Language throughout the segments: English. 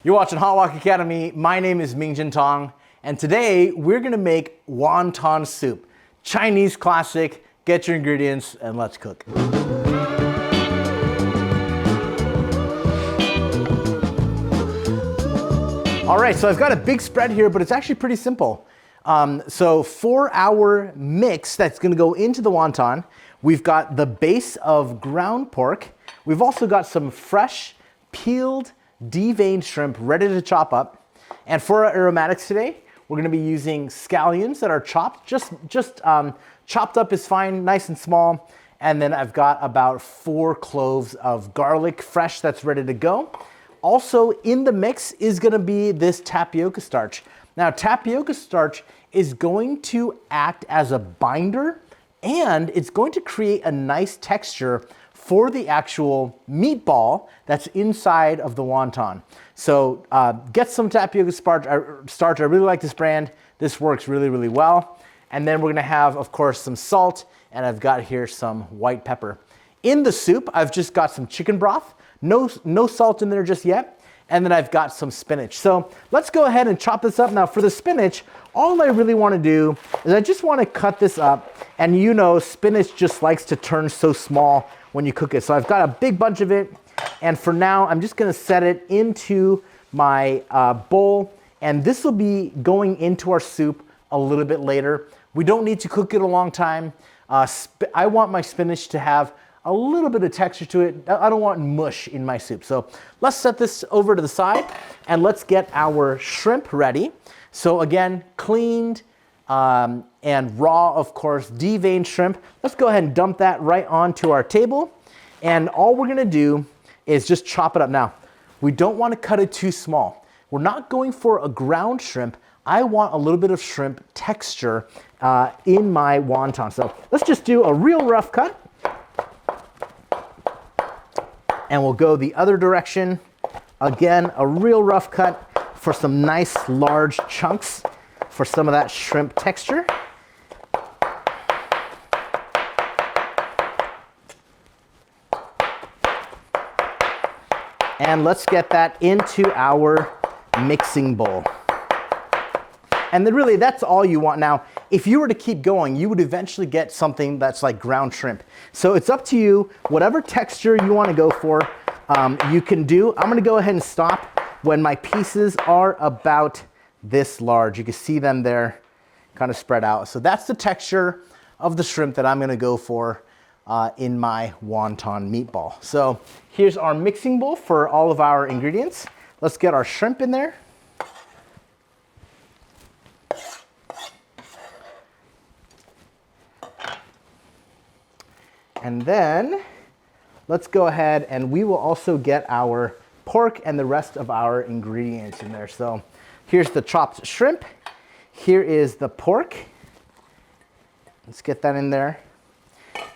You're watching Hot Wok Academy. My name is Mingjin Tong, and today we're gonna make wonton soup. Chinese classic. Get your ingredients and let's cook. All right, so I've got a big spread here, but it's actually pretty simple. So for our mix that's gonna go into the wonton, we've got the base of ground pork. We've also got some fresh, peeled, deveined shrimp ready to chop up. And for our aromatics today, we're gonna be using scallions that are chopped. Just chopped up is fine, nice and small. And then I've got about 4 cloves of garlic fresh that's ready to go. Also in the mix is gonna be this tapioca starch. Now tapioca starch is going to act as a binder and it's going to create a nice texture for the actual meatball that's inside of the wonton. So get some tapioca starch. I really like this brand. This works really, really well. And then we're gonna have, of course, some salt, and I've got here some white pepper. In the soup, I've just got some chicken broth. No salt in there just yet. And then I've got some spinach. So let's go ahead and chop this up. Now for the spinach, all I really wanna do is I just wanna cut this up. And you know, spinach just likes to turn so small when you cook it. So I've got a big bunch of it. And for now, I'm just gonna set it into my bowl. And this will be going into our soup a little bit later. We don't need to cook it a long time. I want my spinach to have a little bit of texture to it. I don't want mush in my soup. So let's set this over to the side and let's get our shrimp ready. So again, cleaned and raw, of course, deveined shrimp. Let's go ahead and dump that right onto our table. And all we're gonna do is just chop it up. Now, we don't wanna cut it too small. We're not going for a ground shrimp. I want a little bit of shrimp texture in my wonton. So let's just do a real rough cut. And we'll go the other direction. Again, a real rough cut for some nice large chunks for some of that shrimp texture. And let's get that into our mixing bowl. And then really that's all you want. Now, if you were to keep going, you would eventually get something that's like ground shrimp. So it's up to you, whatever texture you want to go for, you can do. I'm gonna go ahead and stop when my pieces are about this large. You can see them there kind of spread out. So that's the texture of the shrimp that I'm gonna go for in my wonton meatball. So here's our mixing bowl for all of our ingredients. Let's get our shrimp in there. And then let's go ahead and we will also get our pork and the rest of our ingredients in there. So here's the chopped shrimp. Here is the pork. Let's get that in there.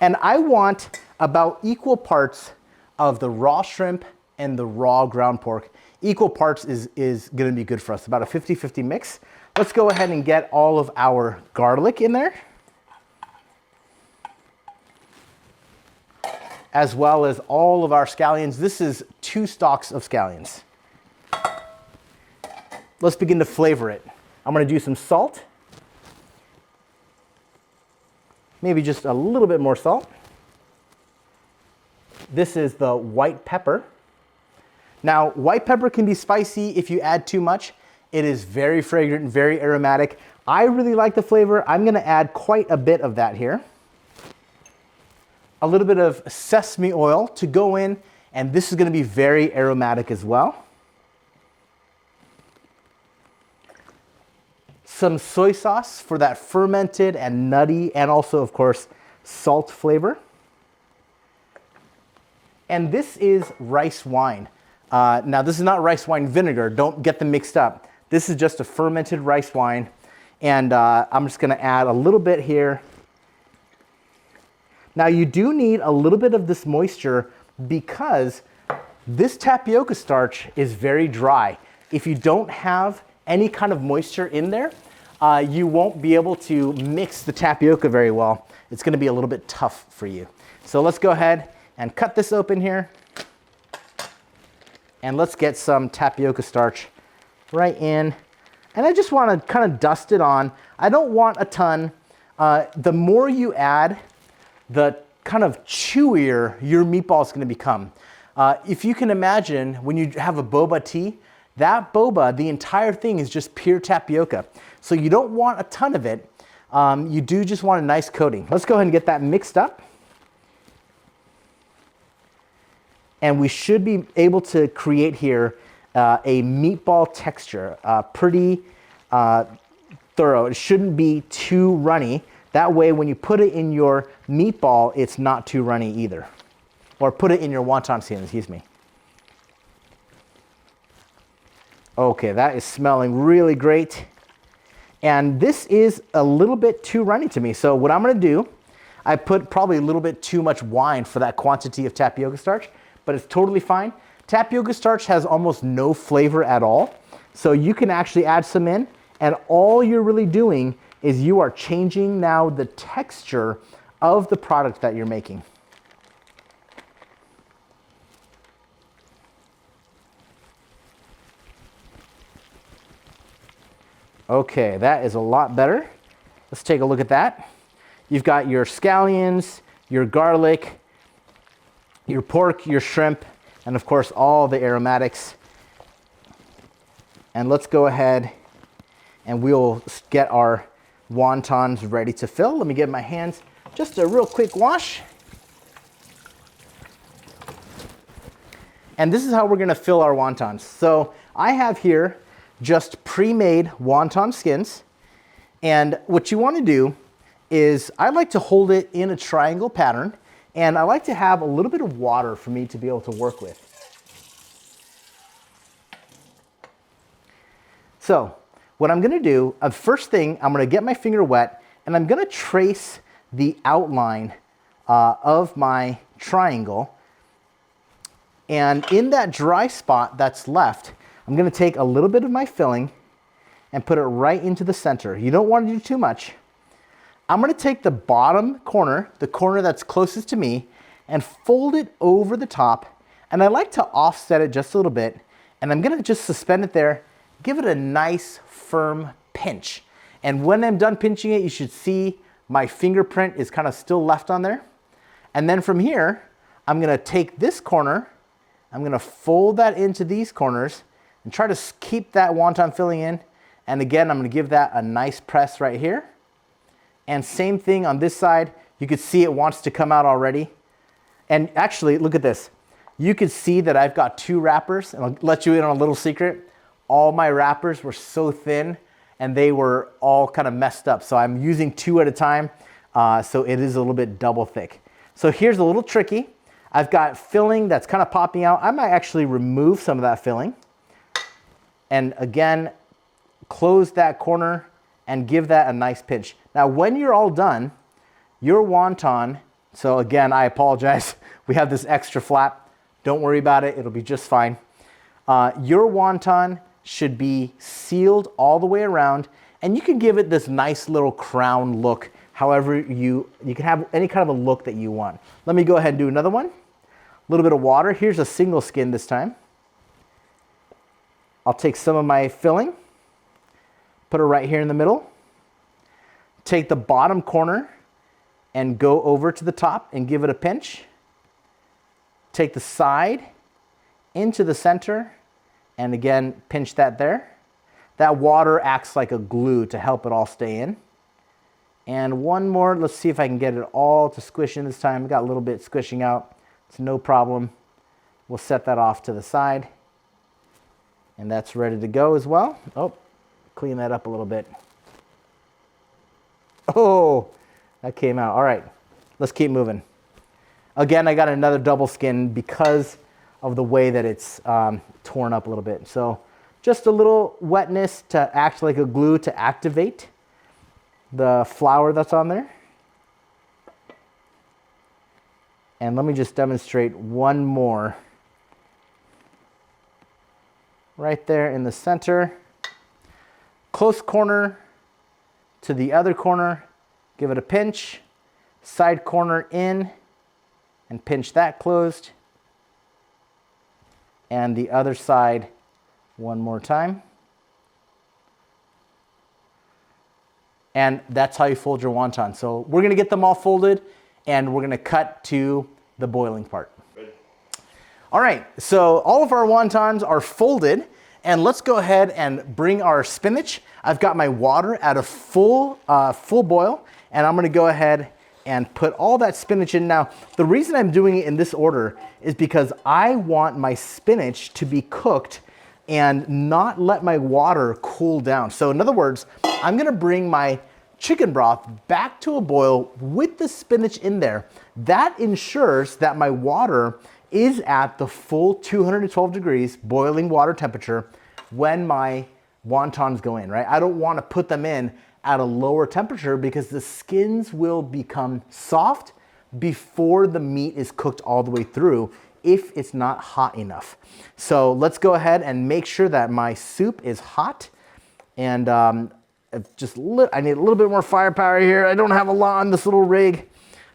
And I want about equal parts of the raw shrimp and the raw ground pork. Equal parts is gonna be good for us, about a 50-50 mix. Let's go ahead and get all of our garlic in there, as well as all of our scallions. This is 2 stalks of scallions. Let's begin to flavor it. I'm gonna do some salt. Maybe just a little bit more salt. This is the white pepper. Now, white pepper can be spicy if you add too much. It is very fragrant and very aromatic. I really like the flavor. I'm gonna add quite a bit of that here. A little bit of sesame oil to go in, and this is gonna be very aromatic as well. Some soy sauce for that fermented and nutty, and also, of course, salt flavor. And this is rice wine. Now, this is not rice wine vinegar. Don't get them mixed up. This is just a fermented rice wine. And I'm just gonna add a little bit here. Now you do need a little bit of this moisture because this tapioca starch is very dry. If you don't have any kind of moisture in there, you won't be able to mix the tapioca very well. It's gonna be a little bit tough for you. So let's go ahead and cut this open here. And let's get some tapioca starch right in. And I just want to kind of dust it on. I don't want a ton. The more you add, the kind of chewier your meatball is going to become. If you can imagine when you have a boba tea, that boba, the entire thing is just pure tapioca. So you don't want a ton of it. You do just want a nice coating. Let's go ahead and get that mixed up. And we should be able to create here a meatball texture, pretty thorough. It shouldn't be too runny. That way, when you put it in your meatball, it's not too runny either. Or put it in your wonton skin, excuse me. Okay, that is smelling really great. And this is a little bit too runny to me. So what I'm gonna do, I put probably a little bit too much wine for that quantity of tapioca starch, but it's totally fine. Tapioca starch has almost no flavor at all. So you can actually add some in, and all you're really doing is you are changing now the texture of the product that you're making. Okay, that is a lot better. Let's take a look at that. You've got your scallions, your garlic, your pork, your shrimp, and of course all the aromatics. And let's go ahead and we'll get our wontons ready to fill. Let me give my hands just a real quick wash. And this is how we're gonna fill our wontons. So I have here just pre-made wonton skins. And what you want to do is I like to hold it in a triangle pattern, and I like to have a little bit of water for me to be able to work with. So what I'm going to do, first thing, I'm going to get my finger wet, and I'm going to trace the outline of my triangle. And in that dry spot that's left, I'm going to take a little bit of my filling and put it right into the center. You don't want to do too much. I'm going to take the bottom corner, the corner that's closest to me, and fold it over the top. And I like to offset it just a little bit. And I'm going to just suspend it there, give it a nice firm pinch. And when I'm done pinching it, you should see my fingerprint is kind of still left on there. And then from here, I'm going to take this corner, I'm going to fold that into these corners, and try to keep that wonton filling in. And again, I'm going to give that a nice press right here. And same thing on this side. You could see it wants to come out already. And actually, look at this. You could see that I've got two wrappers, and I'll let you in on a little secret. All my wrappers were so thin and they were all kind of messed up. So I'm using two at a time. So it is a little bit double thick. So here's a little tricky. I've got filling that's kind of popping out. I might actually remove some of that filling. And again, close that corner and give that a nice pinch. Now, when you're all done, your wonton, so again, I apologize. We have this extra flap. Don't worry about it. It'll be just fine. Your wonton should be sealed all the way around, and you can give it this nice little crown look. However, you can have any kind of a look that you want. Let me go ahead and do another one. A little bit of water. Here's a single skin this time. I'll take some of my filling, put it right here in the middle. Take the bottom corner and go over to the top and give it a pinch. Take the side into the center and again, pinch that there. That water acts like a glue to help it all stay in. And one more, let's see if I can get it all to squish in this time. Got a little bit squishing out, it's no problem. We'll set that off to the side. And that's ready to go as well. Oh, clean that up a little bit. Oh, that came out. All right, let's keep moving. Again, I got another double skin because of the way that it's torn up a little bit. So just a little wetness to act like a glue to activate the flour that's on there. And let me just demonstrate one more. Right there in the center. Close corner to the other corner. Give it a pinch. Side corner in and pinch that closed. and the other side one more time. And that's how you fold your wonton. So we're gonna get them all folded and we're gonna cut to the boiling part. Ready. All right, so all of our wontons are folded, and let's go ahead and bring our spinach. I've got my water at a full boil, and I'm gonna go ahead and put all that spinach in. Now, the reason I'm doing it in this order is because I want my spinach to be cooked and not let my water cool down. So in other words, I'm gonna bring my chicken broth back to a boil with the spinach in there. That ensures that my water is at the full 212 degrees boiling water temperature when my wontons go in, right? I don't wanna put them in at a lower temperature because the skins will become soft before the meat is cooked all the way through if it's not hot enough. So let's go ahead and make sure that my soup is hot. And I need a little bit more firepower here. I don't have a lot on this little rig,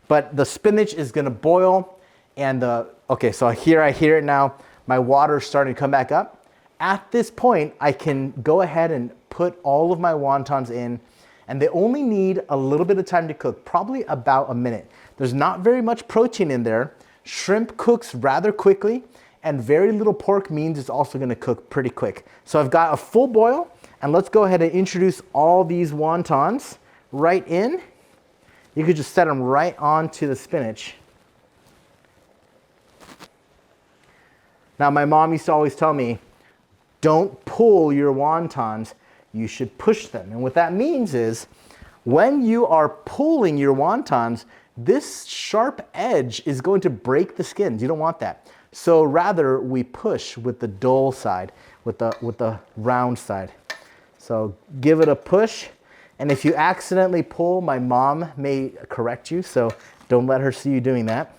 but the spinach is gonna boil. And okay, so here I hear it now. My water's starting to come back up. At this point, I can go ahead and put all of my wontons in, and they only need a little bit of time to cook, probably about a minute. There's not very much protein in there. Shrimp cooks rather quickly, and very little pork means it's also gonna cook pretty quick. So I've got a full boil, and let's go ahead and introduce all these wontons right in. You could just set them right onto the spinach. Now, my mom used to always tell me, don't pull your wontons, you should push them. And what that means is, when you are pulling your wontons, this sharp edge is going to break the skins. You don't want that. So rather, we push with the dull side, with the round side. So give it a push. And if you accidentally pull, my mom may correct you, so don't let her see you doing that.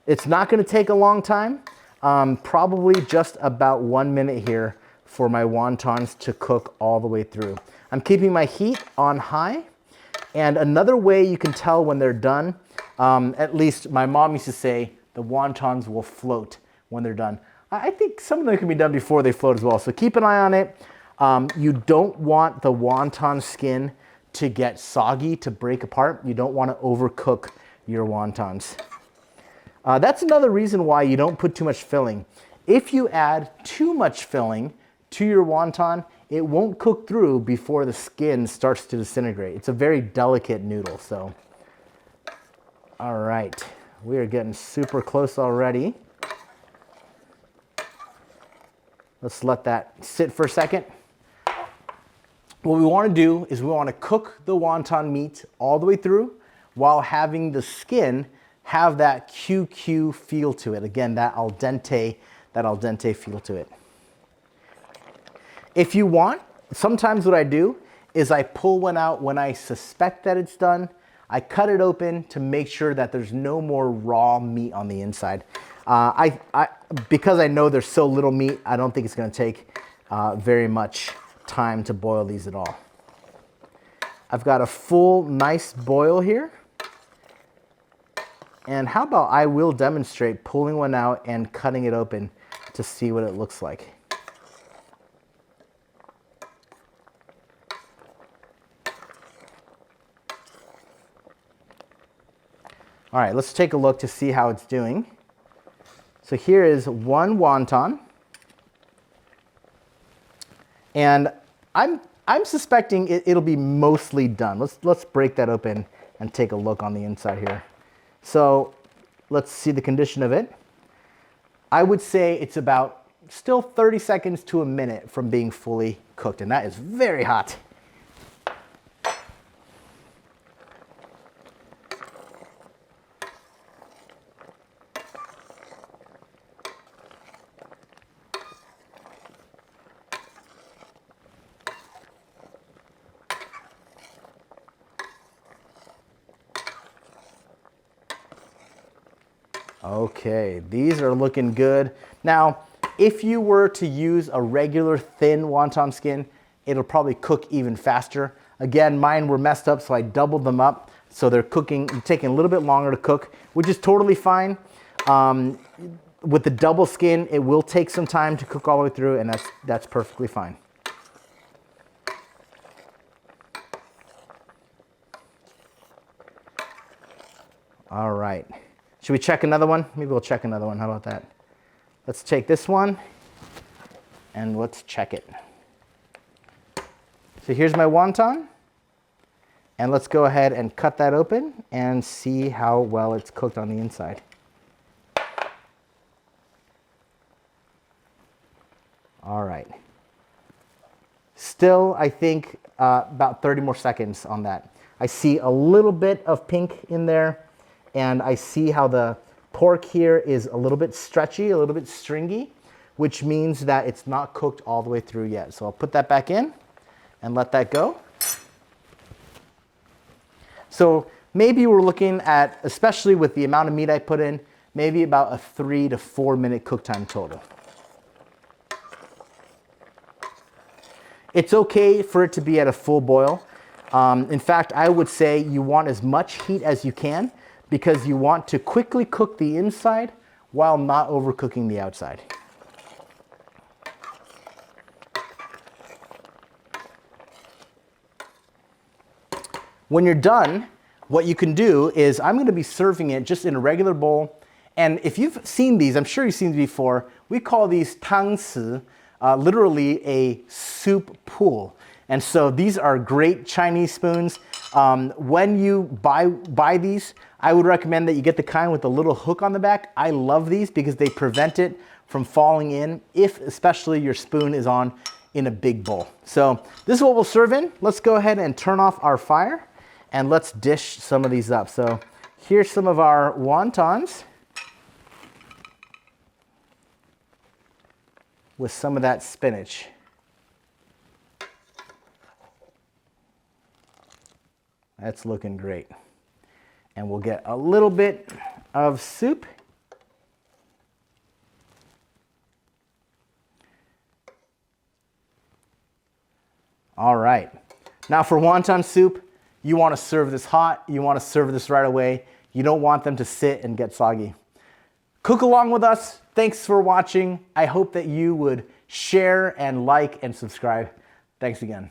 It's not gonna take a long time. Probably just about 1 minute here for my wontons to cook all the way through. I'm keeping my heat on high. And another way you can tell when they're done, at least my mom used to say, the wontons will float when they're done. I think some of them can be done before they float as well. So keep an eye on it. You don't want the wonton skin to get soggy, to break apart. You don't want to overcook your wontons. That's another reason why you don't put too much filling. If you add too much filling to your wonton, it won't cook through before the skin starts to disintegrate. It's a very delicate noodle, so. All right, we are getting super close already. Let's let that sit for a second. What we want to do is we want to cook the wonton meat all the way through while having the skin have that QQ feel to it. Again, that al dente feel to it. If you want, sometimes what I do is I pull one out when I suspect that it's done. I cut it open to make sure that there's no more raw meat on the inside. Because I know there's so little meat, I don't think it's gonna take very much time to boil these at all. I've got a full, nice boil here. And how about I will demonstrate pulling one out and cutting it open to see what it looks like. All right, let's take a look to see how it's doing. So here is one wonton. And I'm suspecting it'll be mostly done. Let's break that open and take a look on the inside here. So let's see the condition of it. I would say it's about still 30 seconds to a minute from being fully cooked, and that is very hot. Okay, these are looking good. Now, if you were to use a regular thin wonton skin, it'll probably cook even faster. Again, mine were messed up, so I doubled them up. So they're taking a little bit longer to cook, which is totally fine. with the double skin, it will take some time to cook all the way through, and that's perfectly fine. All right. Should we check another one? Maybe we'll check another one. How about that? Let's take this one and let's check it. So here's my wonton. And let's go ahead and cut that open and see how well it's cooked on the inside. All right. Still, I think about 30 more seconds on that. I see a little bit of pink in there, and I see how the pork here is a little bit stretchy, a little bit stringy, which means that it's not cooked all the way through yet. So I'll put that back in and let that go. So maybe we're looking at, especially with the amount of meat I put in, maybe about a 3 to 4 minute cook time total. It's okay for it to be at a full boil. In fact, I would say you want as much heat as you can because you want to quickly cook the inside while not overcooking the outside. When you're done, what you can do is I'm going to be serving it just in a regular bowl. And if you've seen these, I'm sure you've seen these before, we call these tangci, literally a soup pool. And so these are great Chinese spoons. When you buy these, I would recommend that you get the kind with the little hook on the back. I love these because they prevent it from falling in, if especially your spoon is on in a big bowl. So this is what we'll serve in. Let's go ahead and turn off our fire and let's dish some of these up. So here's some of our wontons with some of that spinach. That's looking great. And we'll get a little bit of soup. All right. Now for wonton soup, you want to serve this hot. You want to serve this right away. You don't want them to sit and get soggy. Cook along with us. Thanks for watching. I hope that you would share and like and subscribe. Thanks again.